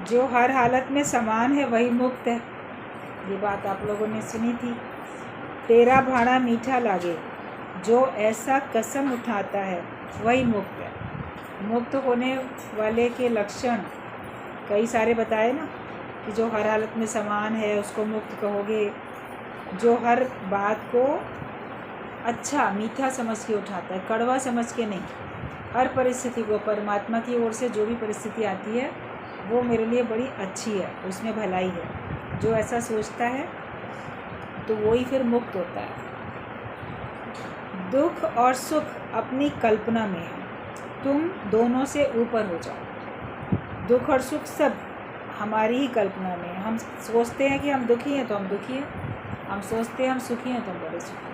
जो हर हालत में समान है वही मुक्त है। ये बात आप लोगों ने सुनी थी। तेरा भाड़ा मीठा लागे, जो ऐसा कसम उठाता है वही मुक्त है। मुक्त होने वाले के लक्षण कई सारे बताए ना, कि जो हर हालत में समान है उसको मुक्त कहोगे। जो हर बात को अच्छा मीठा समझ के उठाता है, कड़वा समझ के नहीं। हर परिस्थिति को परमात्मा की ओर से जो भी परिस्थिति आती है वो मेरे लिए बड़ी अच्छी है, उसमें भलाई है। जो ऐसा सोचता है तो वही फिर मुक्त होता है। दुख और सुख अपनी कल्पना में है, तुम दोनों से ऊपर हो जाओ। दुख और सुख सब हमारी ही कल्पना में है। हम सोचते हैं कि हम दुखी हैं तो हम दुखी हैं, हम सोचते हैं हम सुखी हैं तो हम बड़े सुखी हैं।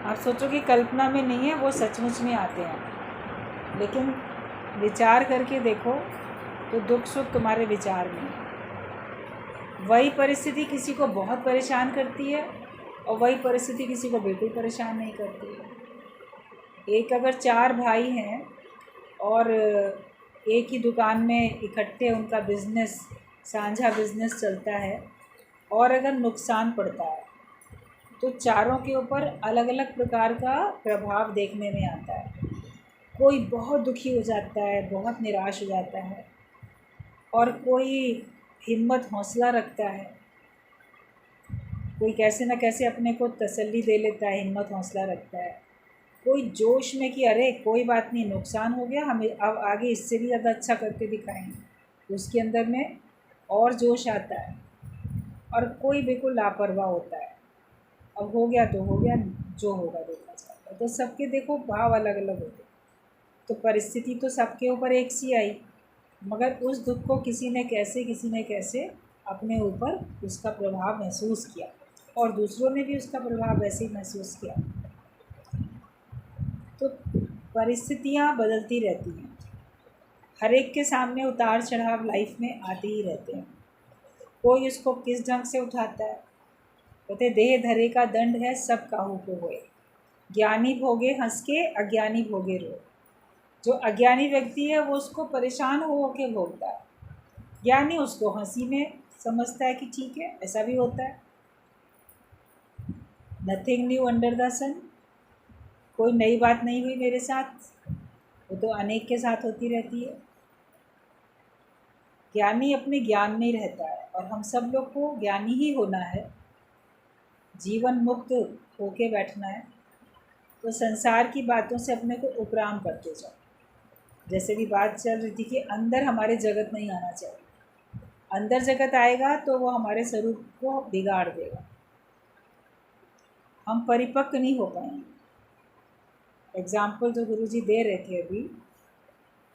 आप सोचो कि कल्पना में नहीं है, वो सचमुच में आते हैं। लेकिन विचार करके देखो तो दुख सुख तुम्हारे विचार में है। वही परिस्थिति किसी को बहुत परेशान करती है और वही परिस्थिति किसी को बिल्कुल परेशान नहीं करती है। एक अगर 4 भाई हैं और एक ही दुकान में इकट्ठे उनका बिज़नेस, साझा बिज़नेस चलता है, और अगर नुकसान पड़ता है तो चारों के ऊपर अलग अलग प्रकार का प्रभाव देखने में आता है। कोई बहुत दुखी हो जाता है, बहुत निराश हो जाता है, और कोई हिम्मत हौसला रखता है। कोई कैसे न कैसे अपने को तसल्ली दे लेता है, हिम्मत हौसला रखता है। कोई जोश में कि अरे कोई बात नहीं, नुकसान हो गया, हमें अब आगे इससे भी ज़्यादा अच्छा करके दिखाएंगे, उसके अंदर में और जोश आता है। और कोई बिल्कुल लापरवाह होता है, अब हो गया तो हो गया, जो होगा देखा जाएगा। तो सबके देखो भाव अलग अलग होते हैं। तो परिस्थिति तो सबके ऊपर एक सी आई, मगर उस दुख को किसी ने कैसे अपने ऊपर उसका प्रभाव महसूस किया, और दूसरों ने भी उसका प्रभाव वैसे ही महसूस किया। तो परिस्थितियाँ बदलती रहती हैं, हर एक के सामने उतार चढ़ाव लाइफ में आते ही रहते हैं। कोई उसको किस ढंग से उठाता है। कहते देह धरे का दंड है, सब काहू को होए। ज्ञानी भोगे हंस के, अज्ञानी भोगे रोए। जो अज्ञानी व्यक्ति है वो उसको परेशान हो के भोगता है, ज्ञानी उसको हंसी में समझता है कि ठीक है, ऐसा भी होता है। नथिंग न्यू अंडर द सन, कोई नई बात नहीं हुई मेरे साथ, वो तो अनेक के साथ होती रहती है। ज्ञानी अपने ज्ञान में ही रहता है, और हम सब लोग को ज्ञानी ही होना है, जीवन मुक्त होके बैठना है। तो संसार की बातों से अपने को उपराम करते जाओ। जैसे भी बात चल रही थी कि अंदर हमारे जगत नहीं आना चाहिए, अंदर जगत आएगा तो वो हमारे स्वरूप को बिगाड़ देगा, हम परिपक्व नहीं हो पाएंगे। एग्ज़ाम्पल जो गुरुजी दे रहे थे अभी,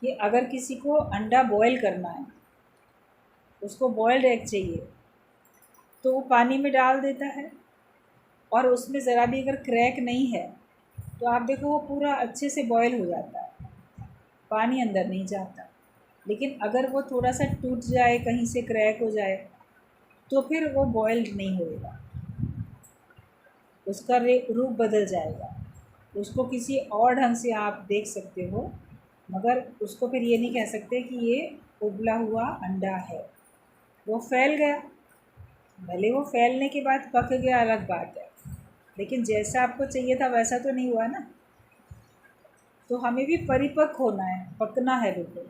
कि अगर किसी को अंडा बॉयल करना है, उसको बॉयल्ड एग चाहिए, तो वो पानी में डाल देता है, और उसमें ज़रा भी अगर क्रैक नहीं है तो आप देखो वो पूरा अच्छे से बॉयल हो जाता है, पानी अंदर नहीं जाता। लेकिन अगर वो थोड़ा सा टूट जाए, कहीं से क्रैक हो जाए, तो फिर वो बॉयल्ड नहीं होएगा, उसका रूप बदल जाएगा। उसको किसी और ढंग से आप देख सकते हो, मगर उसको फिर ये नहीं कह सकते कि ये उबला हुआ अंडा है। वो फैल गया, भले वो फैलने के बाद पक गया अलग बात है, लेकिन जैसा आपको चाहिए था वैसा तो नहीं हुआ ना। तो हमें भी परिपक्व होना है, पकना है बिल्कुल।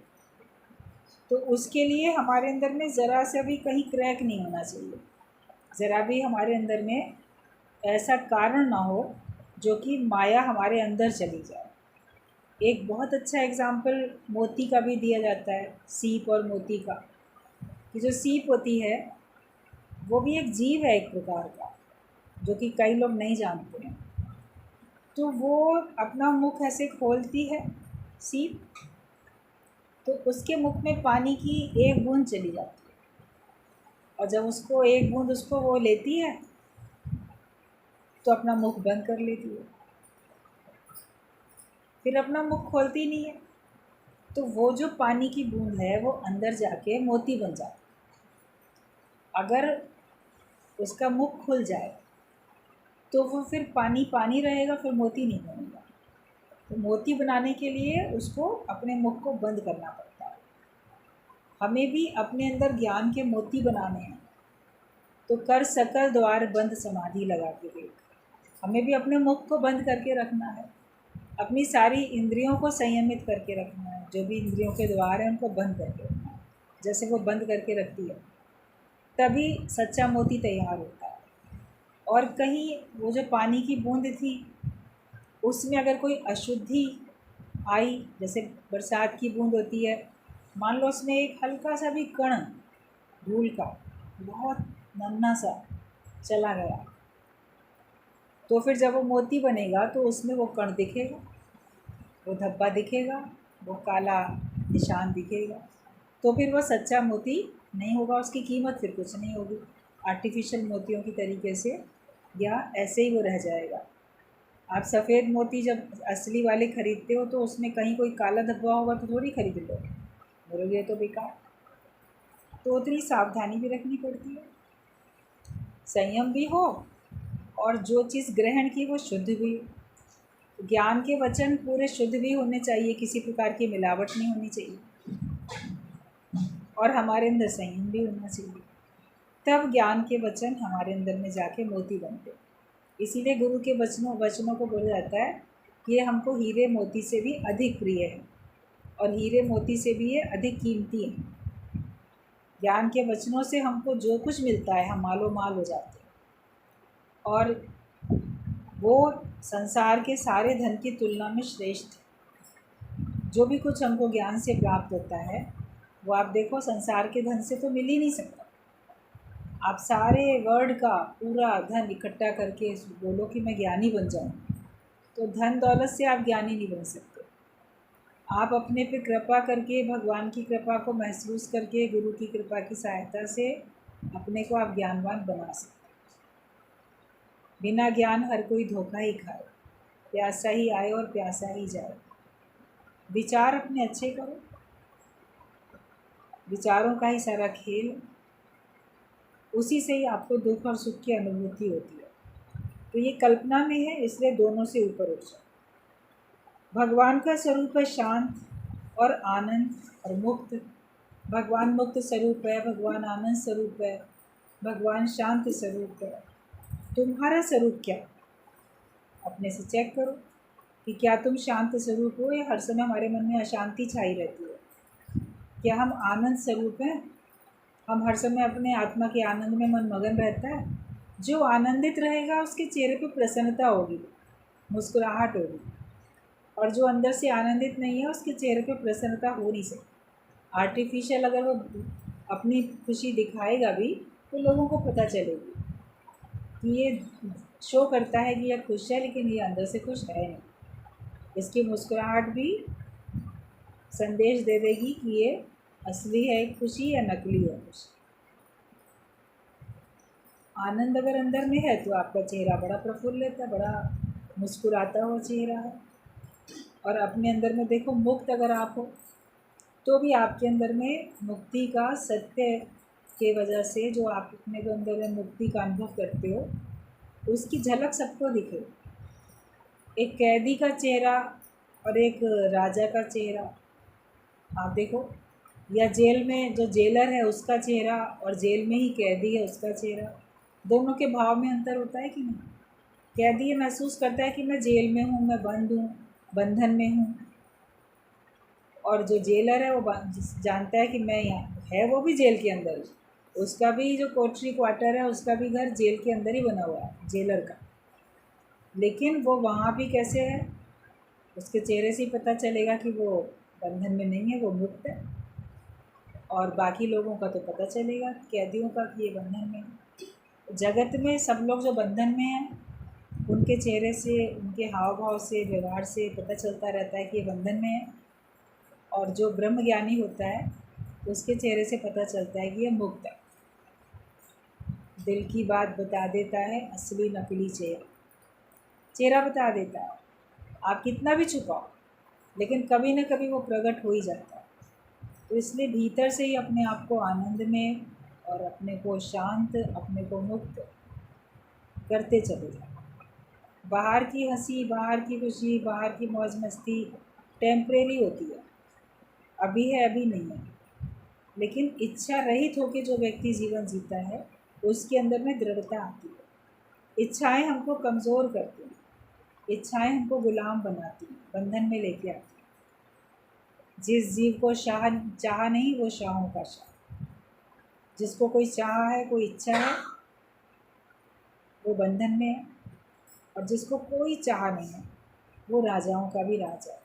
तो उसके लिए हमारे अंदर में ज़रा सा भी कहीं क्रैक नहीं होना चाहिए, ज़रा भी हमारे अंदर में ऐसा कारण ना हो जो कि माया हमारे अंदर चली जाए। एक बहुत अच्छा एग्ज़ाम्पल मोती का भी दिया जाता है, सीप और मोती का। कि जो सीप होती है वो भी एक जीव है एक प्रकार का, जो कि कई लोग नहीं जानते हैं। तो वो अपना मुख ऐसे खोलती है सीप, तो उसके मुख में पानी की एक बूंद चली जाती है, और जब उसको एक बूंद उसको वो लेती है तो अपना मुख बंद कर लेती है, फिर अपना मुख खोलती नहीं है। तो वो जो पानी की बूंद है वो अंदर जाके मोती बन जाती है। अगर उसका मुख खुल जाए तो वो फिर पानी पानी रहेगा, फिर मोती नहीं बनेगा। तो मोती बनाने के लिए उसको अपने मुख को बंद करना पड़ता है। हमें भी अपने अंदर ज्ञान के मोती बनाने हैं, तो कर सकल द्वार बंद समाधि लगा के देख। हमें भी अपने मुख को बंद करके रखना है, अपनी सारी इंद्रियों को संयमित करके रखना है, जो भी इंद्रियों के द्वार हैं उनको बंद करके रखना है। जैसे वो बंद करके रखती है तभी सच्चा मोती तैयार होता है। और कहीं वो जो पानी की बूंद थी उसमें अगर कोई अशुद्धि आई, जैसे बरसात की बूंद होती है, मान लो उसमें एक हल्का सा भी कण धूल का बहुत नन्हा सा चला गया, तो फिर जब वो मोती बनेगा तो उसमें वो कण दिखेगा, वो धब्बा दिखेगा, वो काला निशान दिखेगा, तो फिर वो सच्चा मोती नहीं होगा, उसकी कीमत फिर कुछ नहीं होगी, आर्टिफिशियल मोतियों की तरीके से, या ऐसे ही वो रह जाएगा। आप सफ़ेद मोती जब असली वाले ख़रीदते हो तो उसमें कहीं कोई काला धब्बा होगा तो थोड़ी खरीद लो, बोलोगे ये तो बेकार। तो उतनी सावधानी भी रखनी पड़ती है, संयम भी हो, और जो चीज़ ग्रहण की वो शुद्ध भी हो। ज्ञान के वचन पूरे शुद्ध भी होने चाहिए, किसी प्रकार की मिलावट नहीं होनी चाहिए, और हमारे अंदर संयम भी होना चाहिए, तब ज्ञान के वचन हमारे अंदर में जाके मोती बनते। इसीलिए गुरु के वचनों को बोला जाता है कि ये हमको हीरे मोती से भी अधिक प्रिय है, और हीरे मोती से भी ये अधिक कीमती है। ज्ञान के वचनों से हमको जो कुछ मिलता है हम मालो माल हो जाते हैं, और वो संसार के सारे धन की तुलना में श्रेष्ठ है। जो भी कुछ हमको ज्ञान से प्राप्त होता है वो आप देखो संसार के धन से तो मिल ही नहीं सकता। आप सारे वर्ल्ड का पूरा धन इकट्ठा करके बोलो कि मैं ज्ञानी बन जाऊँ, तो धन दौलत से आप ज्ञानी नहीं बन सकते। आप अपने पे कृपा करके, भगवान की कृपा को महसूस करके, गुरु की कृपा की सहायता से अपने को आप ज्ञानवान बना सकते। बिना ज्ञान हर कोई धोखा ही खाए, प्यासा ही आए और प्यासा ही जाए। विचार अपने अच्छे करो, विचारों का ही सारा खेल, उसी से ही आपको दुख और सुख की अनुभूति होती है। तो ये कल्पना में है, इसलिए दोनों से ऊपर उठ जाओ। भगवान का स्वरूप है शांत और आनंद और मुक्त। भगवान मुक्त स्वरूप है, भगवान आनंद स्वरूप है, भगवान शांत स्वरूप है। तुम्हारा स्वरूप क्या? अपने से चेक करो कि क्या तुम शांत स्वरूप हो, या हर समय हमारे मन में अशांति छाई रहती है। क्या हम आनंद स्वरूप हैं? हम हर समय अपने आत्मा के आनंद में मन मगन रहता है। जो आनंदित रहेगा उसके चेहरे पे प्रसन्नता होगी, मुस्कुराहट होगी, और जो अंदर से आनंदित नहीं है उसके चेहरे पे प्रसन्नता हो नहीं सकती। आर्टिफिशियल अगर वो अपनी खुशी दिखाएगा भी तो लोगों को पता चलेगी कि ये शो करता है कि यह खुश है, लेकिन ये अंदर से खुश है नहीं। इसकी मुस्कुराहट भी संदेश दे देगी कि ये असली है खुशी या नकली है खुशी। आनंद अगर अंदर में है तो आपका चेहरा बड़ा प्रफुल्लित है, बड़ा मुस्कुराता हुआ चेहरा है। और अपने अंदर में देखो, मुक्त अगर आप हो तो भी आपके अंदर में मुक्ति का सत्य के वजह से, जो आप अपने अंदर में मुक्ति का अनुभव करते हो, उसकी झलक सबको दिखे। एक कैदी का चेहरा और एक राजा का चेहरा आप देखो, या जेल में जो जेलर है उसका चेहरा और जेल में ही कैदी है उसका चेहरा, दोनों के भाव में अंतर होता है कि नहीं? कैदी ये महसूस करता है कि मैं जेल में हूँ, मैं बंद हूँ, बंधन में हूँ, और जो जेलर है वो जानता है कि मैं यहाँ है, वो भी जेल के अंदर है, उसका भी जो कोठरी क्वार्टर है उसका भी घर जेल के अंदर ही बना हुआ है जेलर का। लेकिन वो वहाँ भी कैसे है, उसके चेहरे से ही पता चलेगा कि वो बंधन में नहीं है, वो मुक्त है। और बाकी लोगों का तो पता चलेगा, कैदियों का, कि ये बंधन में है। जगत में सब लोग जो बंधन में हैं उनके चेहरे से, उनके हाव भाव से, व्यवहार से पता चलता रहता है कि ये बंधन में है। और जो ब्रह्म ज्ञानी होता है उसके चेहरे से पता चलता है कि ये मुक्त है। दिल की बात बता देता है असली नकली चेहरा, चेहरा बता देता है। आप कितना भी छुपाओ लेकिन कभी न कभी वो प्रकट हो ही जाता है। तो इसलिए भीतर से ही अपने आप को आनंद में और अपने को शांत, अपने को मुक्त करते चले जाओ। बाहर की हंसी, बाहर की खुशी, बाहर की मौज मस्ती टेम्परेरी होती है, अभी है अभी नहीं है। लेकिन इच्छा रहित होकर जो व्यक्ति जीवन जीता है उसके अंदर में दृढ़ता आती है। इच्छाएं हमको कमज़ोर करती हैं, इच्छाएं हमको गुलाम बनाती हैं, बंधन में लेके आती हैं। जिस जीव को चाह नहीं वो शाहों का शाह। जिसको कोई चाह है, कोई इच्छा है, वो बंधन में है। और जिसको कोई चाह नहीं है वो राजाओं का भी राजा है।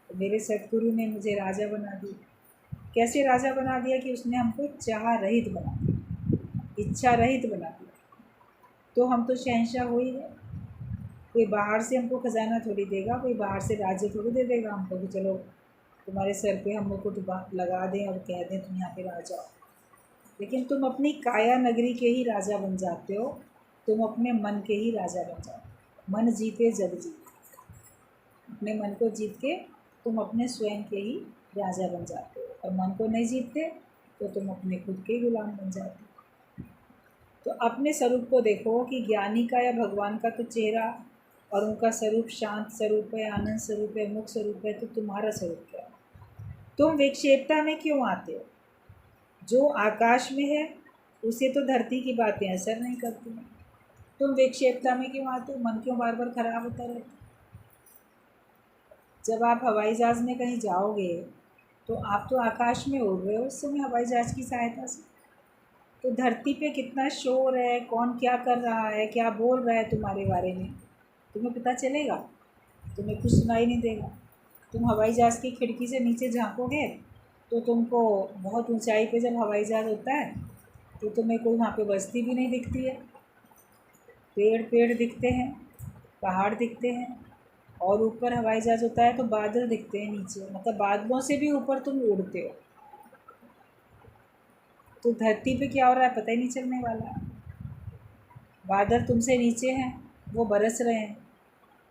तो मेरे सतगुरु ने मुझे राजा बना दिया। कैसे राजा बना दिया कि उसने हमको चाह रहित बना दिया, इच्छा रहित बना दिया। तो हम तो शहंशाह हो ही गए। कोई बाहर से हमको खजाना थोड़ी देगा, कोई बाहर से राज्य थोड़ी दे देगा हमको कि चलो तुम्हारे सर पे हम मुकुट लगा दें और कह दें तुम यहाँ पे राजा हो। लेकिन तुम अपनी काया नगरी के ही राजा बन जाते हो, तुम अपने मन के ही राजा बन जाते हो। मन जीते जग जीते, अपने मन को जीत के तुम अपने स्वयं के ही राजा बन जाते हो। और मन को नहीं जीतते तो तुम अपने खुद के गुलाम बन जाते हो। तो अपने स्वरूप को देखो कि ज्ञानी का या भगवान का तो चेहरा और उनका स्वरूप शांत स्वरूप है, आनंद स्वरूप है, मुक्त स्वरूप है। तो तुम्हारा स्वरूप क्या है? तुम विक्षेपता में क्यों आते हो? जो आकाश में है उसे तो धरती की बातें असर नहीं करती हैं। तुम विक्षेपता में क्यों आते हो? मन क्यों बार बार खराब होता रहता है? जब आप हवाई जहाज़ में कहीं जाओगे तो आप तो आकाश में उड़ रहे हो उस समय हवाई जहाज़ की सहायता से। तो धरती पे कितना शोर है, कौन क्या कर रहा है, क्या बोल रहा है तुम्हारे बारे में, तुम्हें पता चलेगा? तुम्हें कुछ सुनाई नहीं देगा। तुम हवाई जहाज़ की खिड़की से नीचे झाँकोगे तो तुमको बहुत ऊंचाई पे जब हवाई जहाज़ होता है तो तुम्हें कोई वहाँ पे बस्ती भी नहीं दिखती है। पेड़ पेड़ दिखते हैं, पहाड़ दिखते हैं, और ऊपर हवाई जहाज़ होता है तो बादल दिखते हैं नीचे, मतलब बादलों से भी ऊपर तुम उड़ते हो। तो धरती पे क्या हो रहा है पता ही नहीं चलने वाला। बादल तुमसे नीचे हैं, वो बरस रहे हैं,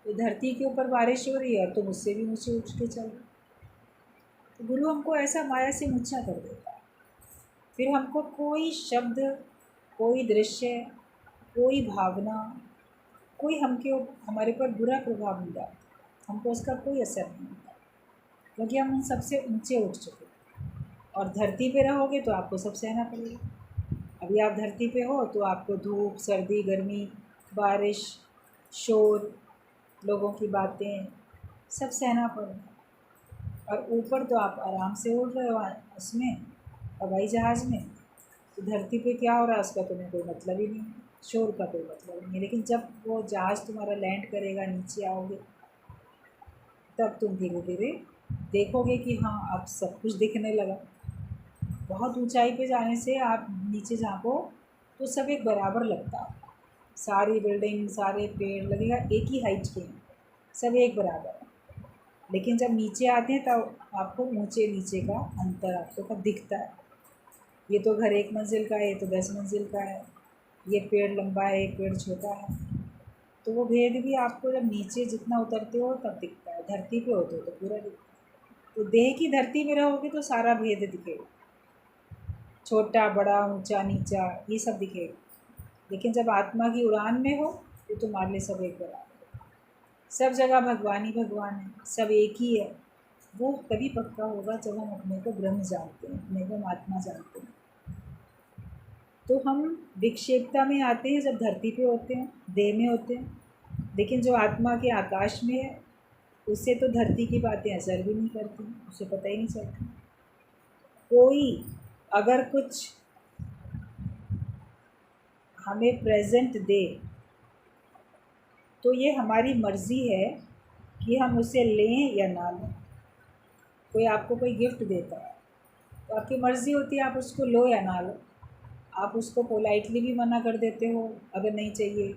तो धरती के ऊपर बारिश हो रही है और तुम उससे भी ऊँचे उठ के चल रहे। तो गुरु हमको ऐसा माया से ऊँचा कर देता है। फिर हमको कोई शब्द, कोई दृश्य, कोई भावना, कोई हमारे पर बुरा प्रभाव नहीं डालता, हमको उसका कोई असर नहीं होता, क्योंकि हम उन सबसे ऊंचे उठ चुके। और धरती पे रहोगे तो आपको सब सहना पड़ेगा। अभी आप धरती पे हो तो आपको धूप, सर्दी, गर्मी, बारिश, शोर, लोगों की बातें सब सहना पड़ेगा। और ऊपर तो आप आराम से उड़ रहे हो उसमें, हवाई जहाज़ में। तो धरती पे क्या हो रहा है उसका तुम्हें कोई मतलब ही नहीं है, शोर का कोई मतलब नहीं है। लेकिन जब वो जहाज़ तुम्हारा लैंड करेगा, नीचे आओगे, तब तुम धीरे धीरे देखोगे कि हाँ अब सब कुछ दिखने लगा। बहुत ऊंचाई पे जाने से आप नीचे झाँको तो सब एक बराबर लगता है। सारी बिल्डिंग, सारे पेड़ लगेगा एक ही हाइट के हैं, सब एक बराबर है। लेकिन जब नीचे आते हैं तब आपको ऊंचे नीचे का अंतर आपको तब दिखता है। ये तो घर 1 मंजिल का है, ये तो 10 मंजिल का है, ये पेड़ लंबा है, एक पेड़ छोटा है। तो वो भेद भी आपको जब नीचे जितना उतरते हो तब दिखता है, धरती पे होते हो तो पूरा दिखता है। तो देह की धरती में रहोगे तो सारा भेद दिखेगा, छोटा बड़ा, ऊंचा नीचा, ये सब दिखेगा। लेकिन जब आत्मा की उड़ान में हो तो तुम्हारे लिए सब एक बराबर है, सब जगह भगवान ही भगवान है, सब एक ही है। वो तभी पक्का होगा जब हम अपने को ब्रह्म जानते हैं, अपने को हम आत्मा जानते हैं। तो हम विक्षेपता में आते हैं जब धरती पे होते हैं, देह में होते हैं। लेकिन जो आत्मा के आकाश में है उससे तो धरती की बातें असर भी नहीं करती, उसे पता ही नहीं चलता। कोई अगर कुछ हमें प्रेजेंट दे तो ये हमारी मर्ज़ी है कि हम उसे लें या ना लें। कोई आपको कोई गिफ्ट देता है तो आपकी मर्ज़ी होती है आप उसको लो या ना लो। आप उसको पोलाइटली भी मना कर देते हो अगर नहीं चाहिए,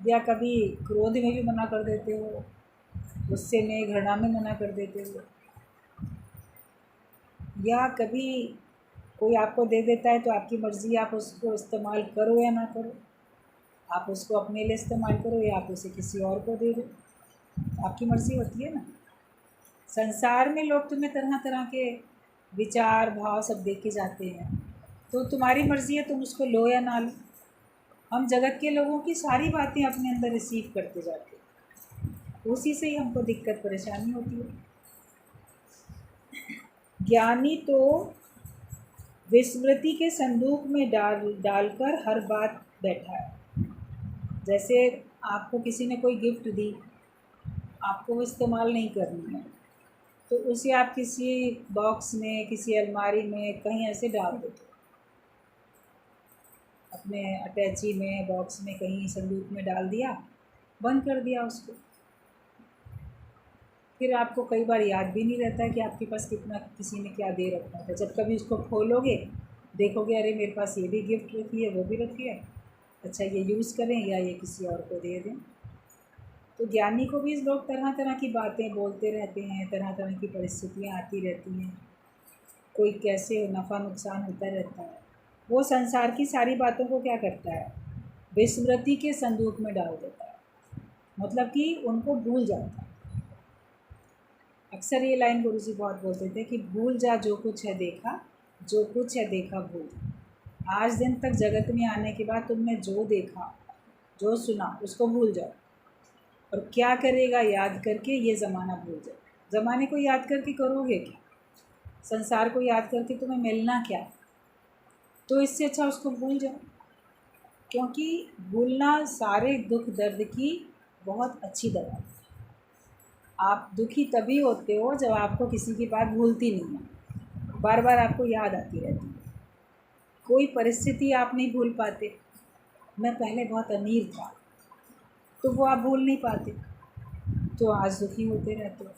या कभी क्रोध में भी मना कर देते हो, गुस्से में, घृणा में मना कर देते हो, या कभी कोई आपको दे देता है तो आपकी मर्ज़ी आप उसको इस्तेमाल करो या ना करो। आप उसको अपने लिए इस्तेमाल करो या आप उसे किसी और को दे दो, आपकी मर्ज़ी होती है ना। संसार में लोग तुम्हें तरह तरह के विचार भाव सब दे के जाते हैं, तो तुम्हारी मर्ज़ी है तुम उसको लो या ना लो। हम जगत के लोगों की सारी बातें अपने अंदर रिसीव करते जाते हैं, उसी से ही हमको दिक्कत परेशानी होती है। ज्ञानी तो विस्मृति के संदूक में डालकर हर बात बैठा है। जैसे आपको किसी ने कोई गिफ्ट दी, आपको वो इस्तेमाल नहीं करनी है, तो उसे आप किसी बॉक्स में, किसी अलमारी में, कहीं ऐसे डाल देते हो, अपने अटैची में, बॉक्स में, कहीं संदूक में डाल दिया, बंद कर दिया उसको। फिर आपको कई बार याद भी नहीं रहता है कि आपके पास कितना किसी ने क्या दे रखा था। जब कभी उसको खोलोगे, देखोगे अरे मेरे पास ये भी गिफ्ट रखी है, वो भी रखी है, अच्छा ये यूज़ करें या ये किसी और को दे दें। तो ज्ञानी को भी लोग तरह तरह की बातें बोलते रहते हैं, तरह तरह की परिस्थितियाँ आती रहती हैं, कोई कैसे नफ़ा नुकसान होता रहता है। वो संसार की सारी बातों को क्या करता है, विस्मृति के संदूक में डाल देता है, मतलब कि उनको भूल जाता है। अक्सर ये लाइन गुरुजी बहुत बोलते थे कि भूल जा जो कुछ है देखा, जो कुछ है देखा भूल। आज दिन तक जगत में आने के बाद तुमने जो देखा, जो सुना, उसको भूल जाओ। और क्या करेगा याद करके, ये ज़माना भूल जाओ। ज़माने को याद करके करोगे क्या, संसार को याद करके तुम्हें मिलना क्या? तो इससे अच्छा उसको भूल जाओ, क्योंकि भूलना सारे दुख दर्द की बहुत अच्छी दवा है। आप दुखी तभी होते हो जब आपको किसी की बात भूलती नहीं है, बार बार आपको याद आती रहती है। कोई परिस्थिति आप नहीं भूल पाते। मैं पहले बहुत अमीर था, तो वो आप भूल नहीं पाते, तो आज दुखी होते रहते हो।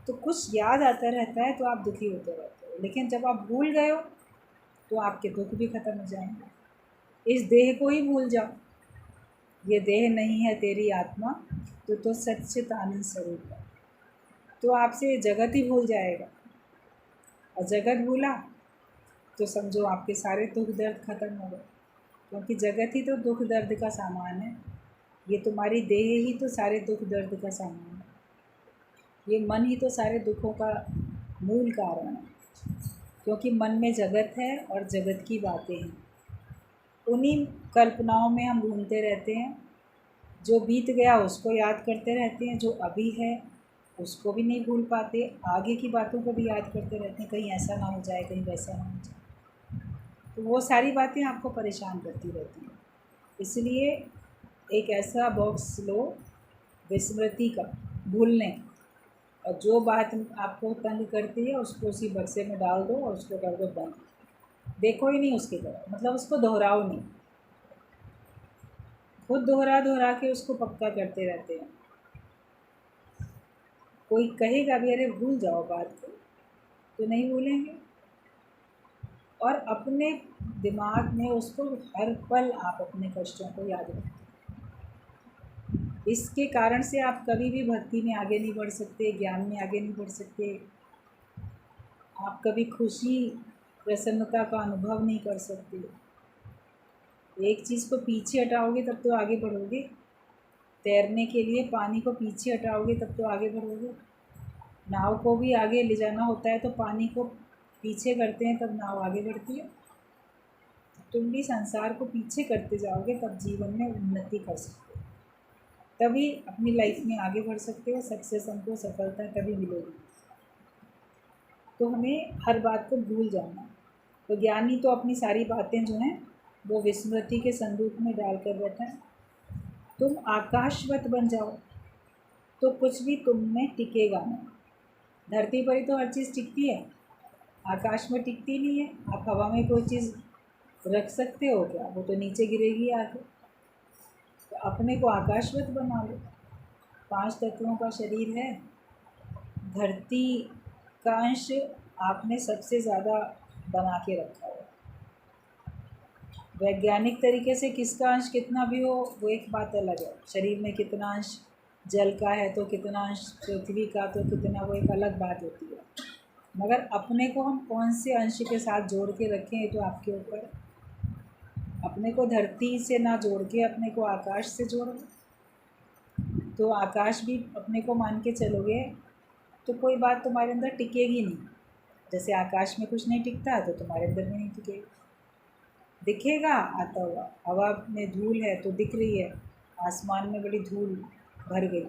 तो कुछ याद आता रहता है तो आप दुखी होते रहते हो, लेकिन जब आप भूल गए हो तो आपके दुख भी ख़त्म हो जाएंगे। इस देह को ही भूल जाओ, ये देह नहीं है तेरी आत्मा, तो सच्चित आनंद स्वरूप है। तो आपसे जगत ही भूल जाएगा, और जगत भूला तो समझो आपके सारे दुख दर्द ख़त्म हो गए, क्योंकि जगत ही तो दुख दर्द का सामान है। ये तुम्हारी देह ही तो सारे दुख दर्द का सामान है, ये मन ही तो सारे दुखों का मूल कारण है, क्योंकि मन में जगत है और जगत की बातें हैं। उन्हीं कल्पनाओं में हम घूमते रहते हैं। जो बीत गया उसको याद करते रहते हैं, जो अभी है उसको भी नहीं भूल पाते, आगे की बातों को भी याद करते रहते हैं, कहीं ऐसा ना हो जाए, कहीं वैसा ना हो जाए। तो वो सारी बातें आपको परेशान करती रहती हैं। इसलिए एक ऐसा बॉक्स लो विस्मृति का, भूलने, और जो बात आपको तंग करती है उसको उसी बक्से में डाल दो और उसको कर दो बंद। देखो ही नहीं उसकी तरफ, मतलब उसको दोहराओ नहीं, खुद दोहरा दोहरा के उसको पक्का करते रहते हैं। कोई कहेगा भी अरे भूल जाओ बात को, तो नहीं भूलेंगे। और अपने दिमाग में उसको हर पल आप अपने कष्टों को याद रखें। इसके कारण से आप कभी भी भक्ति में आगे नहीं बढ़ सकते, ज्ञान में आगे नहीं बढ़ सकते। आप कभी खुशी, प्रसन्नता का अनुभव नहीं कर सकते। एक चीज़ को पीछे हटाओगे तब तो आगे बढ़ोगे। तैरने के लिए पानी को पीछे हटाओगे तब तो आगे बढ़ोगे। नाव को भी आगे ले जाना होता है तो पानी को पीछे करते हैं, तब नाव आगे बढ़ती है। तुम भी संसार को पीछे करते जाओगे तब जीवन में उन्नति कर सकते हो, तभी अपनी लाइफ में आगे बढ़ सकते हो। सक्सेस हमको, सफलता तभी मिलेगी। तो हमें हर बात को भूल जाना। तो ज्ञानी तो अपनी सारी बातें जो हैं वो विस्मृति के संदूक में डाल कर बैठा है। तुम आकाशवत बन जाओ तो कुछ भी तुम में टिकेगा नहीं। धरती पर ही तो हर चीज़ टिकती है, आकाश में टिकती नहीं है। आप हवा में कोई चीज़ रख सकते हो क्या? वो तो नीचे गिरेगी आके। तो अपने को आकाशवत बना लो। 5 तत्वों का शरीर है, धरती का अंश आपने सबसे ज़्यादा बना के रखा है। वैज्ञानिक तरीके से किसका अंश कितना भी हो वो एक बात अलग है। शरीर में कितना अंश जल का है तो कितना अंश पृथ्वी का, तो कितना, वो एक अलग बात होती है। मगर अपने को हम कौन से अंश के साथ जोड़ के रखें ये तो आपके ऊपर। अपने को धरती से ना जोड़ के अपने को आकाश से जोड़ो, तो आकाश भी अपने को मान के चलोगे तो कोई बात तुम्हारे अंदर टिकेगी नहीं। जैसे आकाश में कुछ नहीं टिकता तो तुम्हारे अंदर भी नहीं टिकेगा। दिखेगा आता हुआ, हवा में धूल है तो दिख रही है, आसमान में बड़ी धूल भर गई,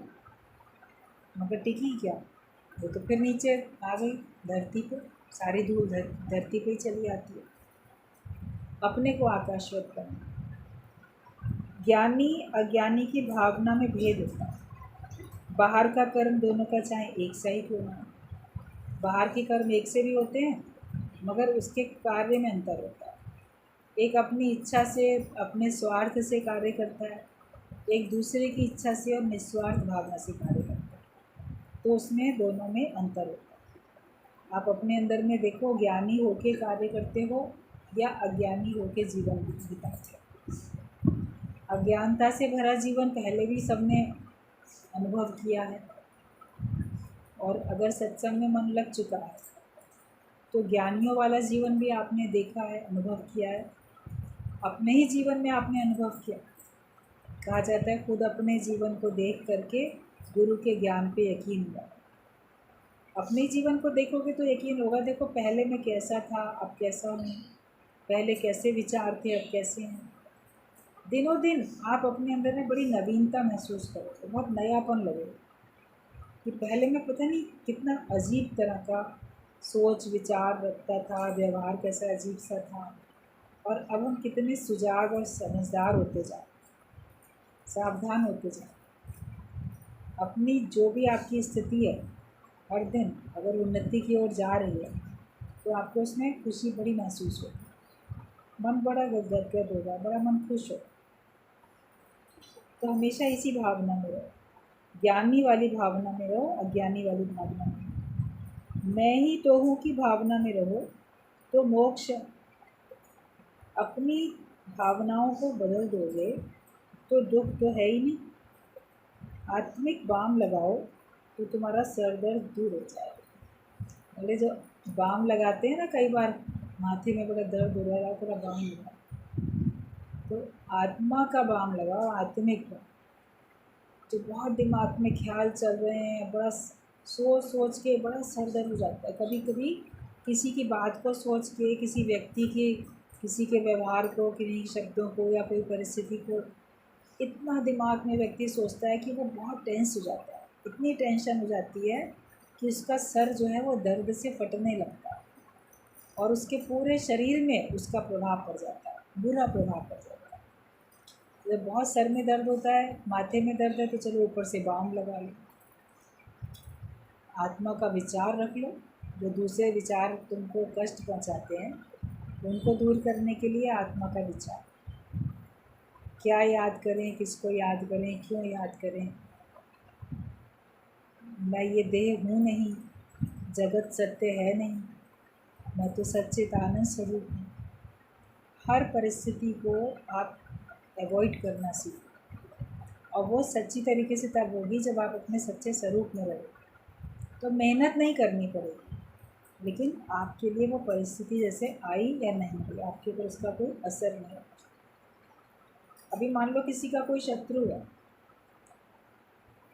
मगर टिकी क्या? वो तो फिर नीचे आ गई धरती पर। सारी धूल धरती पे ही चली आती है। अपने को आकाशवत करना। ज्ञानी अज्ञानी की भावना में भेद होता है। बाहर का कर्म दोनों का चाहे एक सा ही क्यों ना हो, बाहर के कर्म एक से भी होते हैं, मगर उसके कार्य में अंतर होता है। एक अपनी इच्छा से, अपने स्वार्थ से कार्य करता है, एक दूसरे की इच्छा से और निस्वार्थ भावना से कार्य करता है। तो उसमें दोनों में अंतर होता है। आप अपने अंदर में देखो, ज्ञानी होके कार्य करते हो या अज्ञानी होके जीवन बिताते हो। अज्ञानता से भरा जीवन पहले भी सबने अनुभव किया है, और अगर सत्संग में मन लग चुका है तो ज्ञानियों वाला जीवन भी आपने देखा है, अनुभव किया है। अपने ही जीवन में आपने अनुभव किया। कहा जाता है खुद अपने जीवन को देख करके गुरु के ज्ञान पे यकीन हुआ। अपने जीवन को देखोगे तो यकीन होगा, देखो पहले मैं कैसा था, अब कैसा हूँ, पहले कैसे विचार थे, अब कैसे हैं। दिनों दिन आप अपने अंदर में बड़ी नवीनता महसूस करोगे, बहुत नयापन लगेगा कि पहले मैं पता नहीं कितना अजीब तरह का सोच विचार रखता था, व्यवहार कैसा अजीब सा था, और अब हम कितने सुजाग और समझदार होते जाए, सावधान होते जाए। अपनी जो भी आपकी स्थिति है, हर दिन अगर उन्नति की ओर जा रही है तो आपको उसमें खुशी बड़ी महसूस होगी, मन बड़ा गदगद होगा, बड़ा मन खुश हो। तो हमेशा इसी भावना में रहो, ज्ञानी वाली भावना में रहो, अज्ञानी वाली भावना में। मैं ही तो हूँ की भावना में रहो तो मोक्ष। अपनी भावनाओं को बदल दोगे तो दुख तो है ही नहीं। आत्मिक बाम लगाओ तो तुम्हारा सर दर्द दूर हो जाएगा। पहले जो बाम लगाते हैं ना, कई बार माथे में बड़ा दर्द हो रहा है, थोड़ा बाम लगाओ, तो आत्मा का बाम लगाओ, आत्मिक बाम। जो बहुत दिमाग में ख्याल चल रहे हैं, बड़ा सोच सोच के बड़ा सर दर्द हो जाता है। कभी कभी किसी की बात को सोच के, किसी व्यक्ति की, किसी के व्यवहार को, किन्हीं शब्दों को या कोई परिस्थिति को इतना दिमाग में व्यक्ति सोचता है कि वो बहुत टेंस हो जाता है। इतनी टेंशन हो जाती है कि उसका सर जो है वो दर्द से फटने लगता है, और उसके पूरे शरीर में उसका प्रभाव पड़ जाता है, बुरा प्रभाव पड़ जाता है। जब बहुत सर में दर्द होता है, माथे में दर्द है, तो चलो ऊपर से बाम लगा लो। आत्मा का विचार रख लो। जो दूसरे विचार तुमको कष्ट पहुंचाते हैं उनको दूर करने के लिए आत्मा का विचार। क्या याद करें, किसको याद करें, क्यों याद करें। मैं ये देह हूँ नहीं, जगत सत्य है नहीं, मैं तो सच्चिदानंद स्वरूप हूँ। हर परिस्थिति को आप अवॉइड करना सीखो, और वो सच्ची तरीके से तब होगी जब आप अपने सच्चे स्वरूप में रहो। तो मेहनत नहीं करनी पड़ेगी, लेकिन आपके लिए वो परिस्थिति जैसे आई या नहीं आई, आपके ऊपर उसका कोई असर नहीं होगा। अभी मान लो किसी का कोई शत्रु है,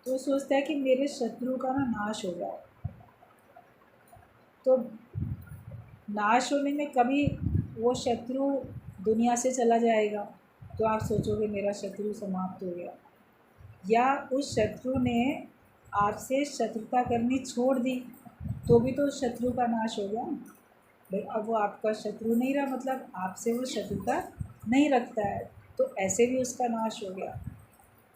तो सोचता है कि मेरे शत्रु का ना नाश हो जाए। तो नाश होने में कभी वो शत्रु दुनिया से चला जाएगा तो आप सोचोगे मेरा शत्रु समाप्त हो गया, या उस शत्रु ने आपसे शत्रुता करनी छोड़ दी तो भी तो शत्रु का नाश हो गया भाई। अब वो आपका शत्रु नहीं रहा, मतलब आपसे वो शत्रुता नहीं रखता है, तो ऐसे भी उसका नाश हो गया।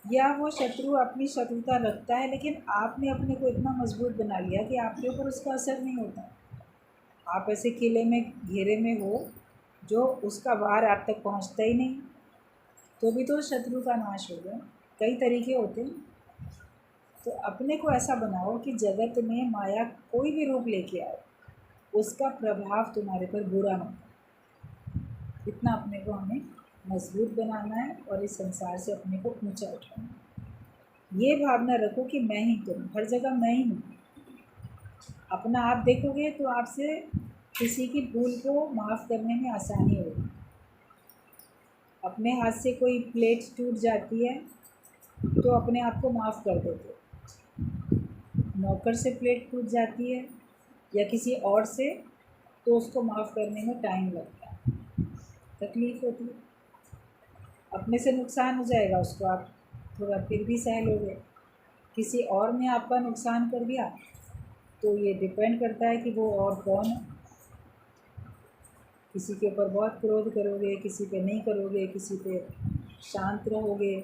या वो शत्रु अपनी शत्रुता रखता है, लेकिन आपने अपने को इतना मजबूत बना लिया कि आपके ऊपर उसका असर नहीं होता। आप ऐसे किले में घेरे में हो जो उसका वार आप तक पहुंचता ही नहीं, तो भी तो शत्रु का नाश हो गया। कई तरीके होते हैं। तो अपने को ऐसा बनाओ कि जगत में माया कोई भी रूप लेके आए, उसका प्रभाव तुम्हारे पर बुरा ना हो। इतना अपने को हमें मजबूत बनाना है और इस संसार से अपने को ऊंचा उठाना है। ये भावना रखो कि मैं ही तुम, हर जगह मैं ही हूँ। अपना आप देखोगे तो आपसे किसी की भूल को माफ़ करने में आसानी होगी। अपने हाथ से कोई प्लेट टूट जाती है तो अपने आप को माफ़ कर देते हो। नौकर से प्लेट टूट जाती है या किसी और से, तो उसको माफ़ करने में टाइम लगता है, तकलीफ़ होती है। अपने से नुकसान हो जाएगा, उसको आप थोड़ा फिर भी सह लोगे। किसी और ने आपका नुकसान कर दिया तो ये डिपेंड करता है कि वो और कौन है। किसी के ऊपर बहुत क्रोध करोगे, किसी पे नहीं करोगे, किसी पे शांत रहोगे,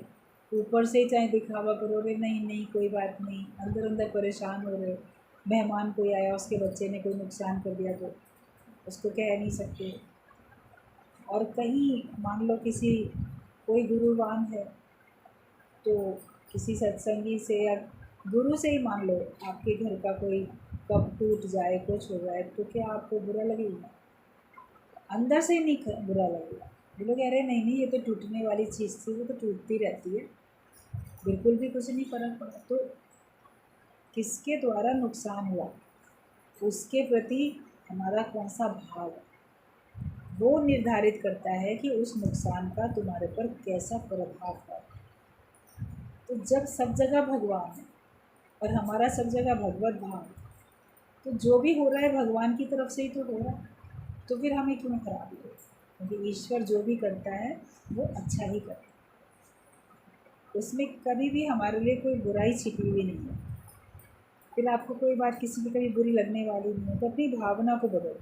ऊपर से चाहे दिखावा करोगे, नहीं नहीं कोई बात नहीं, अंदर अंदर परेशान हो रहे हो। मेहमान कोई आया, उसके बच्चे ने कोई नुकसान कर दिया तो उसको कह नहीं सकते। और कहीं मान लो किसी कोई गुरुवान है तो किसी सत्संगी से या गुरु से ही मान लो आपके घर का कोई कप टूट जाए, कुछ हो जाए, तो क्या आपको बुरा लगेगा? अंदर से ही नहीं बुरा लगेगा। वो लोग कह रहे नहीं नहीं ये तो टूटने वाली चीज़ थी, वो तो टूटती रहती है, बिल्कुल भी कुछ नहीं फ़र्क पड़ा। तो किसके द्वारा नुकसान हुआ उसके प्रति हमारा कौन सा भाव है, वो निर्धारित करता है कि उस नुकसान का तुम्हारे पर कैसा प्रभाव पड़ा। तो जब सब जगह भगवान है और हमारा सब जगह भगवत भाव, तो जो भी हो रहा है भगवान की तरफ से ही तो हो रहा है, तो फिर हमें क्यों खराब लगे? क्योंकि ईश्वर जो भी करता है वो अच्छा ही करता है, उसमें कभी भी हमारे लिए कोई बुराई छिपी हुई नहीं है। फिर आपको कोई बात किसी की कभी बुरी लगने वाली नहीं है, तो अपनी भावना को बदलो।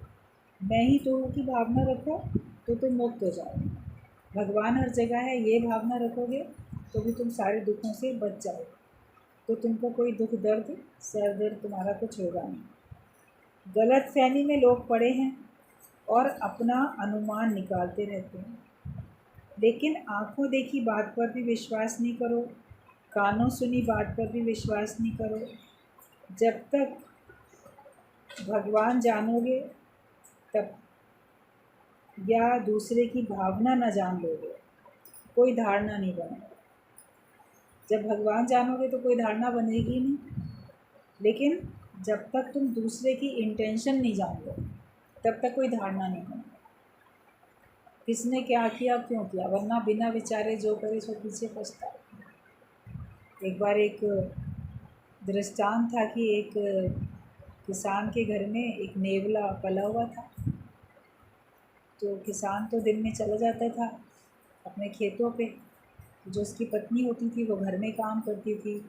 मैं ही तो हूँ की भावना रखो तो तुम मुक्त हो जाओगे। भगवान हर जगह है ये भावना रखोगे तो भी तुम सारे दुखों से बच जाओगे, तो तुमको कोई दुख दर्द सर दर्द तुम्हारा कुछ होगा नहीं। गलत फहमी में लोग पड़े हैं और अपना अनुमान निकालते रहते हैं, लेकिन आंखों देखी बात पर भी विश्वास नहीं करो, कानों सुनी बात पर भी विश्वास नहीं करो। जब तक भगवान जानोगे तब, या दूसरे की भावना न जान लोगे, कोई धारणा नहीं बनेगी। जब भगवान जानोगे तो कोई धारणा बनेगी नहीं, लेकिन जब तक तुम दूसरे की इंटेंशन नहीं जान लो तब तक कोई धारणा नहीं बनेगी। किसने क्या किया, क्यों किया, वरना बिना विचारे जो करे सो पीछे पछताए। एक बार एक दृष्टांत था कि एक किसान के घर में एक नेवला पला हुआ था। तो किसान तो दिन में चला जाता था अपने खेतों पे, जो उसकी पत्नी होती थी वो घर में काम करती थी,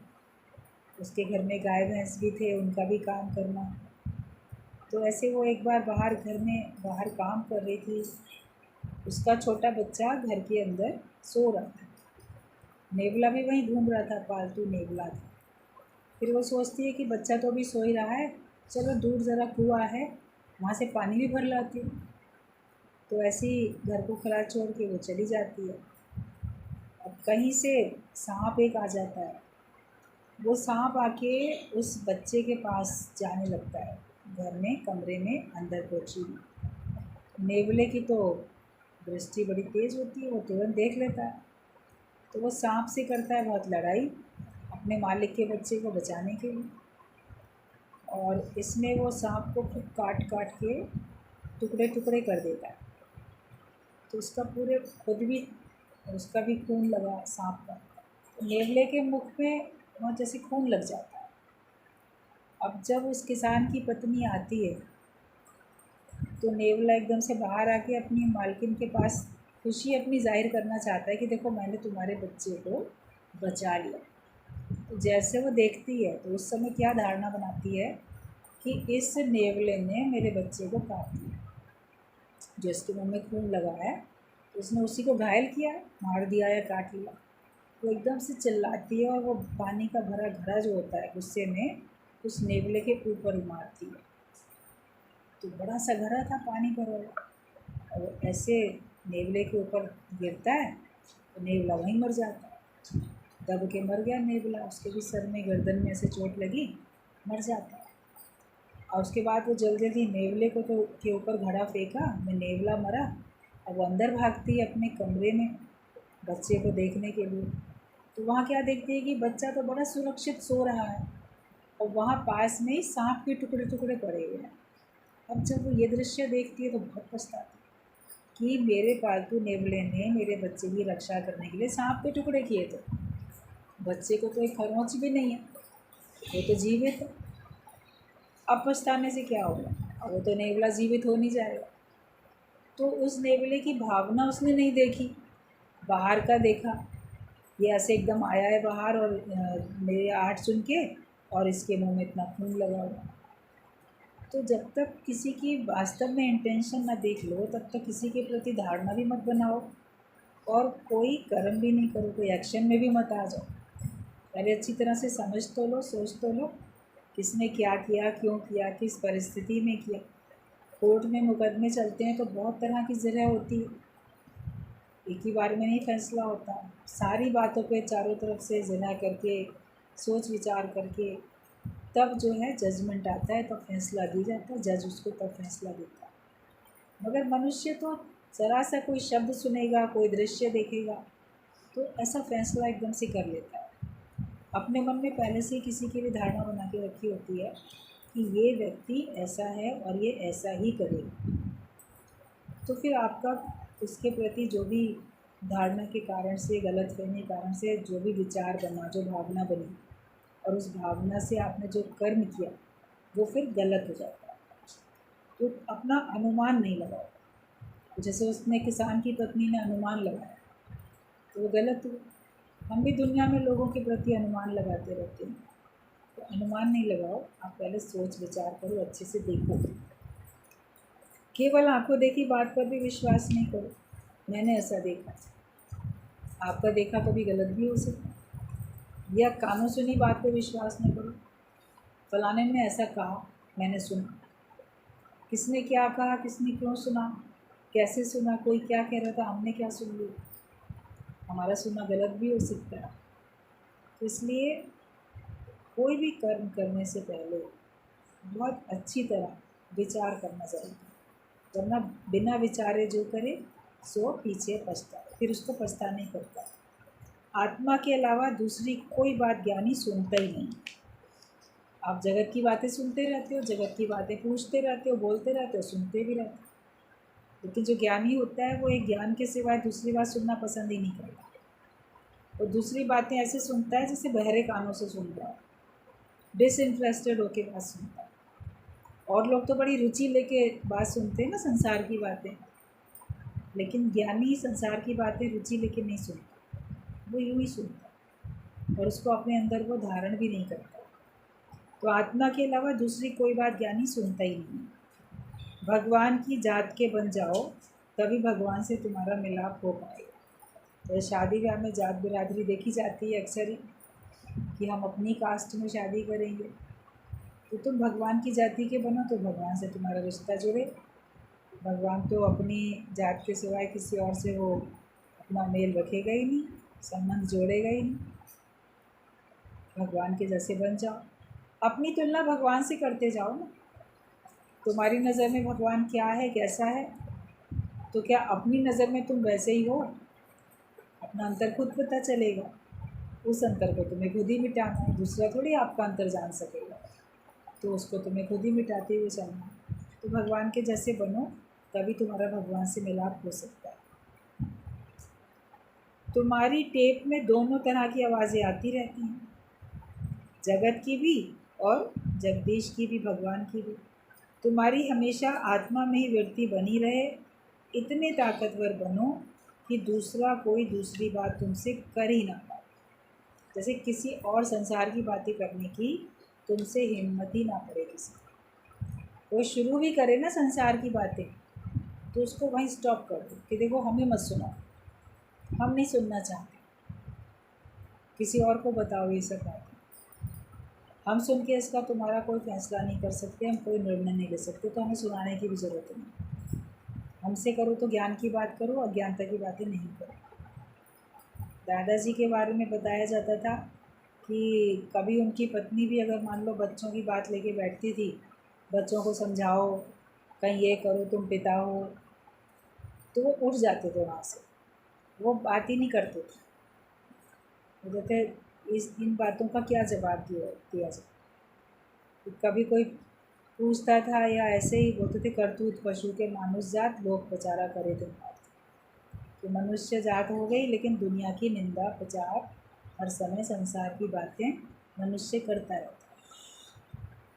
उसके घर में गाय भैंस भी थे, उनका भी काम करना। तो ऐसे वो एक बार बाहर घर में बाहर काम कर रही थी, उसका छोटा बच्चा घर के अंदर सो रहा था, नेवला भी वहीं घूम रहा था, पालतू नेवला था। फिर वो सोचती है कि बच्चा तो अभी सो ही रहा है, चलो दूर ज़रा कुआं है वहाँ से पानी भी भर लाती हूँ। तो ऐसे ही घर को खुला छोड़ के वो चली जाती है। अब कहीं से सांप एक आ जाता है, वो सांप आके उस बच्चे के पास जाने लगता है, घर में कमरे में अंदर कोठरी में। नेवले की तो दृष्टि बड़ी तेज़ होती है, वो तुरंत देख लेता है। तो वो सांप से करता है बहुत लड़ाई अपने मालिक के बच्चे को बचाने के लिए, और इसमें वो सांप को खूब काट काट के टुकड़े टुकड़े कर देता है। तो उसका पूरे खुद भी, उसका भी खून लगा सांप का, तो नेवले के मुख में वहाँ जैसे खून लग जाता है। अब जब उस किसान की पत्नी आती है तो नेवला एकदम से बाहर आके अपनी मालकिन के पास खुशी अपनी जाहिर करना चाहता है कि देखो मैंने तुम्हारे बच्चे को बचा लिया। तो जैसे वो देखती है तो उस समय क्या धारणा बनाती है कि इस नेवले ने मेरे बच्चे को काट दिया, जो इसके मुँह में खून लगा है तो उसने उसी को घायल किया, मार दिया या काट लिया। वो एकदम से चिल्लाती है और वो पानी का भरा घड़ा जो होता है गुस्से में उस नेवले के ऊपर मारती है। तो बड़ा सा घड़ा था पानी भरा हुआ, और ऐसे नेवले के ऊपर गिरता है तो नेवला वहीं मर जाता है, दब के मर गया नेवला, उसके भी सर में गर्दन में ऐसे चोट लगी, मर जाता है। और उसके बाद वो जल्दी जल्दी नेवले को तो के ऊपर घड़ा फेंका, मैं नेवला मरा। अब वो अंदर भागती है अपने कमरे में बच्चे को देखने के लिए, तो वहाँ क्या देखती है कि बच्चा तो बड़ा सुरक्षित सो रहा है और वहाँ पास में ही सांप के टुकड़े टुकड़े पड़े हुए हैं। अब जब वो ये दृश्य देखती है तो बहुत पछताती है कि मेरे पालतू नेवले ने मेरे बच्चे की रक्षा करने के लिए सांप के टुकड़े किए थे। बच्चे को तो एक खरोंच भी नहीं है, वो तो जीवित है। अब पछताने से क्या होगा, अब वो तो नेवला जीवित हो नहीं जाएगा। तो उस नेवले की भावना उसने नहीं देखी, बाहर का देखा, ये ऐसे एकदम आया है बाहर और मेरे आहट सुन के, और इसके मुंह में इतना खून लगा हुआ। तो जब तक किसी की वास्तव में इंटेंशन ना देख लो, तब तक किसी के प्रति धारणा भी मत बनाओ और कोई कर्म भी नहीं करो, कोई एक्शन में भी मत आ जाओ। पहले अच्छी तरह से समझ तो लो, सोच तो लो, किसने क्या किया, क्यों किया, किस परिस्थिति में किया। कोर्ट में मुकदमे चलते हैं तो बहुत तरह की जगह होती है, एक ही बार में नहीं फैसला होता। सारी बातों पे चारों तरफ से जना करके, सोच विचार करके तब जो है जजमेंट आता है, तब फैसला दी जाता है, जज उसको तब फैसला देता है। मगर मनुष्य तो ज़रा सा कोई शब्द सुनेगा, कोई दृश्य देखेगा तो ऐसा फैसला एकदम से कर लेता है। अपने मन में पहले से ही किसी की भी धारणा बना के रखी होती है कि ये व्यक्ति ऐसा है और ये ऐसा ही करेगा। तो फिर आपका उसके प्रति जो भी धारणा के कारण से, गलतफहमी के कारण से जो भी विचार बना, जो भावना बनी और उस भावना से आपने जो कर्म किया वो फिर गलत हो जाता है। तो अपना अनुमान नहीं लगाओ। जैसे उसने किसान की पत्नी ने अनुमान लगाया तो वो गलत हुआ। हम भी दुनिया में लोगों के प्रति अनुमान लगाते रहते हैं, तो अनुमान नहीं लगाओ, आप पहले सोच विचार करो, अच्छे से देखो। केवल आंखों देखी बात पर भी विश्वास नहीं करो, मैंने ऐसा देखा, आपका देखा कभी गलत भी हो सकता है। या कानों सुनी बात पर विश्वास नहीं करो, फलाने ने ऐसा कहा, मैंने सुना, किसने क्या कहा, किसने क्यों सुना, कैसे सुना, कोई क्या कह रहा था, हमने क्या सुन लिया, हमारा सुनना गलत भी हो सकता है। तो इसलिए कोई भी कर्म करने से पहले बहुत अच्छी तरह विचार करना चाहिए, वरना बिना विचारे जो करे सो पीछे पछताए, फिर उसको पछता नहीं करता। आत्मा के अलावा दूसरी कोई बात ज्ञानी सुनता ही नहीं। आप जगत की बातें सुनते रहते हो, जगत की बातें पूछते रहते हो, बोलते रहते हो, सुनते भी रहते हो, लेकिन जो ज्ञानी होता है वो एक ज्ञान के सिवाय दूसरी बात सुनना पसंद ही नहीं करता। और दूसरी बातें ऐसे सुनता है जैसे बहरे कानों से सुन रहा है, डिसइंटरेस्टेड होके बात सुनता है। और लोग तो बड़ी रुचि लेके बात सुनते हैं ना संसार की बातें, लेकिन ज्ञानी संसार की बातें रुचि लेके नहीं सुनता, वो यूँ ही सुनता और उसको अपने अंदर वो धारण भी नहीं करता। तो आत्मा के अलावा दूसरी कोई बात ज्ञानी सुनता ही नहीं। भगवान की जात के बन जाओ, तभी भगवान से तुम्हारा मिलाप हो पाएगा। तो शादी ब्याह में जात बिरादरी देखी जाती है अक्सर ही, कि हम अपनी कास्ट में शादी करेंगे। तो तुम भगवान की जाति के बनो तो भगवान से तुम्हारा रिश्ता जुड़े। भगवान तो अपनी जात के सिवाय किसी और से वो अपना मेल रखेगा ही नहीं, संबंध जोड़ेगा ही नहीं। भगवान के जैसे बन जाओ, अपनी तुलना भगवान से करते जाओ ना। तुम्हारी नज़र में भगवान क्या है, कैसा है, तो क्या अपनी नज़र में तुम वैसे ही हो? अपना अंतर खुद पता चलेगा, उस अंतर को तुम्हें खुद ही मिटाना है, दूसरा थोड़ी आपका अंतर जान सकेगा, तो उसको तुम्हें खुद ही मिटाते हुए चलना है। तो भगवान के जैसे बनो, तभी तुम्हारा भगवान से मिलाप हो सकता है। तुम्हारी टेप में दोनों तरह की आवाज़ें आती रहती हैं, जगत की भी और जगदीश की भी, भगवान की भी। तुम्हारी हमेशा आत्मा में ही वृत्ति बनी रहे, इतने ताकतवर बनो कि दूसरा कोई दूसरी बात तुमसे कर ही ना पाए। जैसे किसी और संसार की बातें करने की तुमसे हिम्मत ही ना पड़े। किसी वो शुरू भी करे ना संसार की बातें, तो उसको वहीं स्टॉप कर दो कि देखो हमें मत सुनाओ, हम नहीं सुनना चाहते, किसी और को बताओ ये सब बातें। हम सुन के इसका तुम्हारा कोई फैसला नहीं कर सकते, हम कोई निर्णय नहीं ले सकते, तो हमें सुनाने की भी ज़रूरत नहीं। हमसे करो तो ज्ञान की बात करो, अज्ञानता की बातें नहीं करो। दादाजी के बारे में बताया जाता था कि कभी उनकी पत्नी भी अगर मान लो बच्चों की बात लेके बैठती थी, बच्चों को समझाओ, कहीं ये करो, तुम पिता हो, तो वो उठ जाते थे वहाँ से, वो बात ही नहीं करते थे। वो कहते इन बातों का क्या जवाब दिया जाए। तो कभी कोई पूछता था या ऐसे ही बोलते थे, करतूत पशु के मानुष जात, लोग प्रचारा करे तुम बात। तो मनुष्य जात हो गई, लेकिन दुनिया की निंदा प्रचार हर समय संसार की बातें मनुष्य करता रहता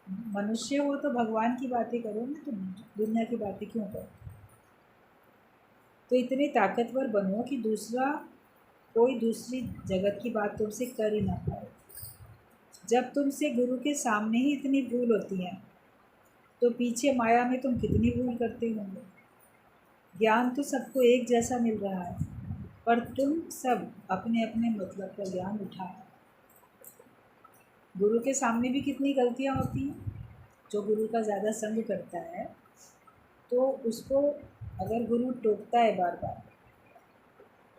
है। मनुष्य हो तो भगवान की बातें करो ना, तो दुनिया की बातें क्यों करो। तो इतने ताकतवर बनो कि दूसरा कोई दूसरी जगत की बात तुमसे कर ही ना पाए। जब तुमसे गुरु के सामने ही इतनी भूल होती है तो पीछे माया में तुम कितनी भूल करते होंगे। ज्ञान तो सबको एक जैसा मिल रहा है, पर तुम सब अपने अपने मतलब का ज्ञान उठाओ। गुरु के सामने भी कितनी गलतियाँ होती हैं। जो गुरु का ज़्यादा संग करता है तो उसको अगर गुरु टोकता है बार बार,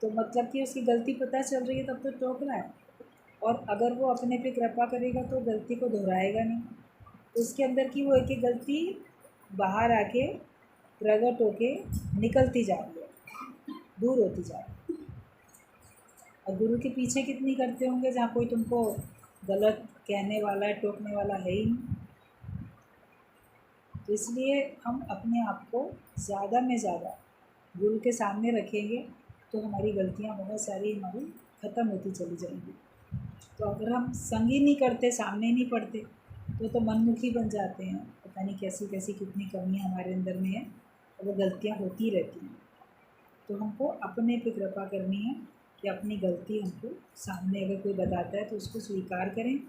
तो मतलब कि उसकी गलती पता चल रही है, तब तो टोक रहा है। और अगर वो अपने पे कृपा करेगा तो गलती को दोहराएगा नहीं, तो उसके अंदर की वो एक एक गलती बाहर आके प्रकट होके निकलती जा रही है, दूर होती जा रही है। और गुरु के पीछे कितनी करते होंगे जहाँ कोई तुमको गलत कहने वाला है, टोकने वाला है ही नहीं। तो इसलिए हम अपने आप को ज़्यादा में ज़्यादा गुरु के सामने रखेंगे तो हमारी गलतियाँ बहुत सारी हमारी ख़त्म होती चली जाएंगी। तो अगर हम संग ही नहीं करते, सामने नहीं पढ़ते, तो मनमुखी बन जाते हैं। पता नहीं कैसी कैसी कितनी कमियाँ हमारे अंदर में है और वो गलतियाँ होती रहती हैं। तो हमको अपने पे कृपा करनी है कि अपनी गलती हमको सामने अगर कोई बताता है तो उसको स्वीकार करें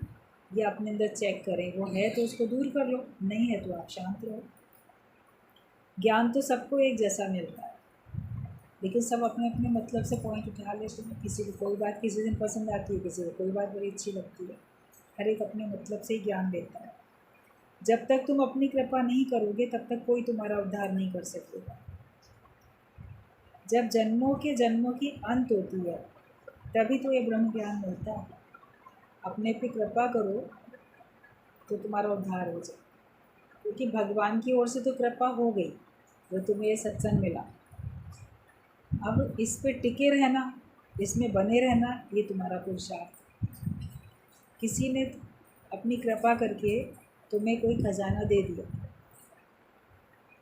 या अपने अंदर चेक करें। वो है तो उसको दूर कर लो, नहीं है तो आप शांत रहो। ज्ञान तो सबको एक जैसा मिल रहा है, लेकिन सब अपने अपने मतलब से पॉइंट उठा लेते हैं। किसी को कोई बात किसी दिन पसंद आती है, किसी को कोई बात बड़ी अच्छी लगती है। हर एक अपने मतलब से ही ज्ञान देता है। जब तक तुम अपनी कृपा नहीं करोगे तब तक कोई तुम्हारा उद्धार नहीं कर सकेगा। जब जन्मों की अंत होती है तभी तो ये ब्रह्म ज्ञान मिलता है। अपने पे कृपा करो तो तुम्हारा उद्धार हो जाए, क्योंकि भगवान की ओर से तो कृपा हो गई, जो तुम्हें ये सत्संग मिला। अब इस पे टिके रहना, इसमें बने रहना, ये तुम्हारा पुरुषार्थ। किसी ने अपनी कृपा करके तुम्हें कोई खजाना दे दिया,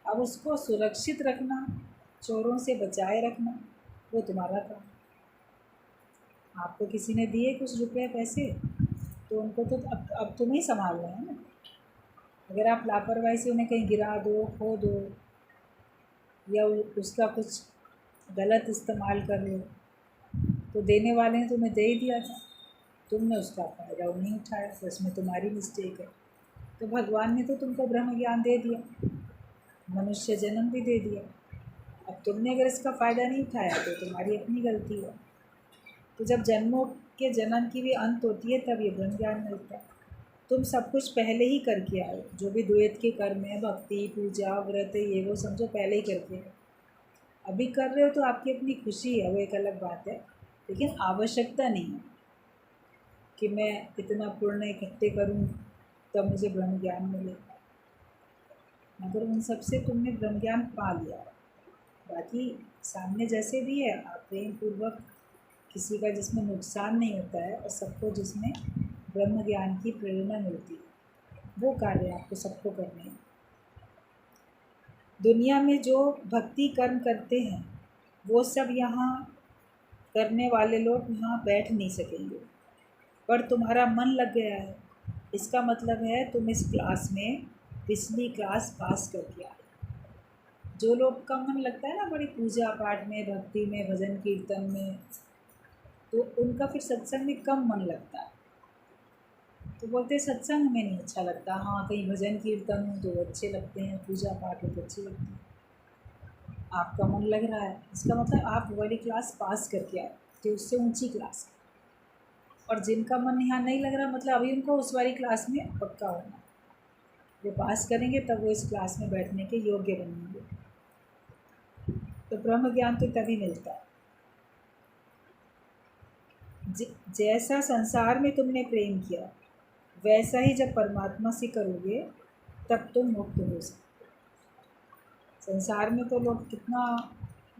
अब उसको सुरक्षित रखना, चोरों से बचाए रखना, वो तुम्हारा काम। आपको किसी ने दिए कुछ रुपए पैसे, तो उनको तो अब तुम्हें ही संभालना है ना। अगर आप लापरवाही से उन्हें कहीं गिरा दो, खो दो, या उसका कुछ गलत इस्तेमाल कर लो, तो देने वाले ने तुम्हें दे ही दिया था, तुमने उसका फ़ायदा नहीं उठाया, तो इसमें तुम्हारी मिस्टेक है। तो भगवान ने तो तुमको ब्रह्म ज्ञान दे दिया, मनुष्य जन्म भी दे दिया, अब तुमने अगर इसका फ़ायदा नहीं उठाया तो तुम्हारी अपनी गलती है। तो जब जन्मों के जन्म की भी अंत होती है तब ये ब्रह्म ज्ञान मिलता है। तुम सब कुछ पहले ही करके आए, जो भी द्वैत के कर्म है, भक्ति, पूजा, व्रत, ये वो समझो पहले ही करके आए। अभी कर रहे हो तो आपकी अपनी खुशी है, वो एक अलग बात है, लेकिन आवश्यकता नहीं है कि मैं इतना पुण्य इकट्ठे करूं तब मुझे ब्रह्म ज्ञान मिले। मगर उन सब से तुमने ब्रह्म ज्ञान पा लिया। बाकी सामने जैसे भी है, आप प्रेम पूर्वक किसी का जिसमें नुकसान नहीं होता है और सबको जिसमें ब्रह्म ज्ञान की प्रेरणा मिलती है, वो कार्य आपको सबको करने हैं। दुनिया में जो भक्ति कर्म करते हैं वो सब यहाँ करने वाले लोग यहाँ बैठ नहीं सकेंगे, पर तुम्हारा मन लग गया है, इसका मतलब है तुम इस क्लास में पिछली क्लास पास करके आए। जो लोग का मन लगता है ना बड़ी पूजा पाठ में, भक्ति में, भजन कीर्तन में, तो उनका फिर सत्संग में कम मन लगता है। तो बोलते सत्संग में नहीं अच्छा लगता। हाँ, कहीं भजन कीर्तन हो तो अच्छे लगते हैं, पूजा पाठ हो तो अच्छी लगती है। आपका मन लग रहा है, इसका मतलब आप वाली क्लास पास करके आए, तो उससे ऊंची क्लास। और जिनका मन यहाँ नहीं लग रहा, मतलब अभी उनको उस वाली क्लास में पक्का होना। वो पास करेंगे तब वो इस क्लास में बैठने के योग्य बनेंगे। तो ब्रह्म ज्ञान तो तभी मिलता है। जैसा संसार में तुमने प्रेम किया वैसा ही जब परमात्मा से करोगे तब तुम मुक्त हो सकते। संसार में तो लोग कितना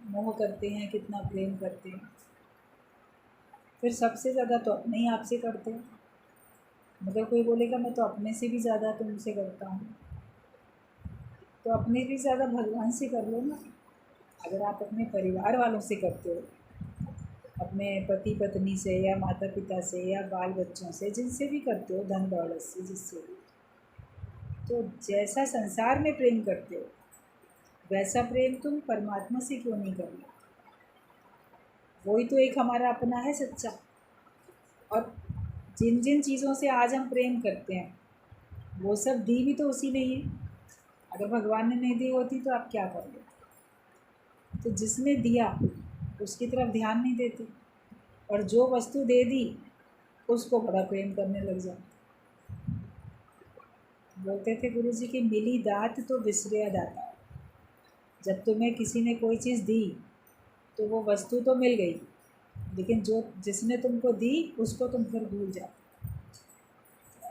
मोह करते हैं, कितना प्रेम करते हैं, फिर सबसे ज़्यादा तो अपने ही आपसे करते हैं। मगर कोई बोलेगा मैं तो अपने से भी ज़्यादा तुमसे करता हूँ, तो अपने भी ज़्यादा भगवान से कर लो ना। अगर आप अपने परिवार वालों से करते हो, अपने पति पत्नी से या माता पिता से या बाल बच्चों से, जिनसे भी करते हो, धन दौलत से, जिससे भी, तो जैसा संसार में प्रेम करते हो वैसा प्रेम तुम परमात्मा से क्यों नहीं कर लो। वही तो एक हमारा अपना है सच्चा। और जिन जिन चीज़ों से आज हम प्रेम करते हैं वो सब दी भी तो उसी ने ही है। अगर भगवान ने नहीं दी होती तो आप क्या कर लेते? तो जिसने दिया उसकी तरफ ध्यान नहीं देते, और जो वस्तु दे दी उसको बड़ा प्रेम करने लग जाते। बोलते थे गुरु जी की मिली दात तो विसरिया दाता। जब तुम्हें किसी ने कोई चीज़ दी तो वो वस्तु तो मिल गई, लेकिन जो जिसने तुमको दी उसको तुम फिर भूल जाओ।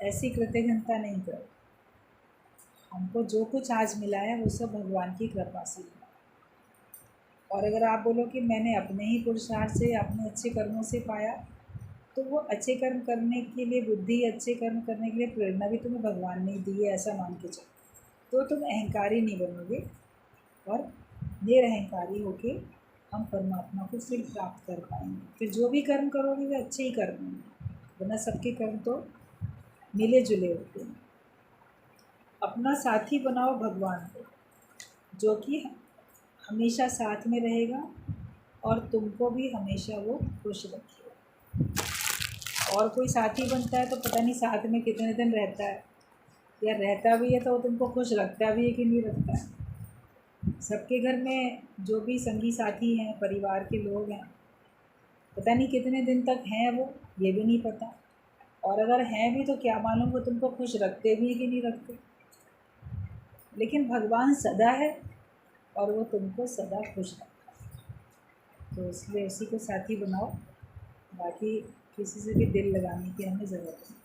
ऐसी कृतज्ञता नहीं करो। हमको जो कुछ आज मिला है वो सब भगवान की कृपा से मिला। और अगर आप बोलो कि मैंने अपने ही पुरुषार्थ से, अपने अच्छे कर्मों से पाया, तो वो अच्छे कर्म करने के लिए बुद्धि, अच्छे कर्म करने के लिए प्रेरणा भी तुम्हें भगवान ने दी है, ऐसा मान के चलो। तो तुम अहंकारी नहीं बनोगे और निरअहंकारी होके हम परमात्मा को फिर प्राप्त कर पाएंगे। फिर जो भी कर्म करोगे वे अच्छे ही कर्म होंगे, वरना सबके कर्म तो मिले जुले होते हैं। अपना साथी बनाओ भगवान को, जो कि हमेशा साथ में रहेगा और तुमको भी हमेशा वो खुश रखेगा। और कोई साथी बनता है तो पता नहीं साथ में कितने दिन रहता है, या रहता भी है तो वो तुमको खुश रखता भी है कि नहीं रखता है। सबके घर में जो भी संगी साथी हैं, परिवार के लोग हैं, पता नहीं कितने दिन तक हैं वो, ये भी नहीं पता। और अगर हैं भी तो क्या मालूम वो तुमको खुश रखते भी है कि नहीं रखते। लेकिन भगवान सदा है और वो तुमको सदा खुश रखता है। तो इसलिए उसी को साथी बनाओ, बाकी किसी से भी दिल लगाने की हमें ज़रूरत नहीं।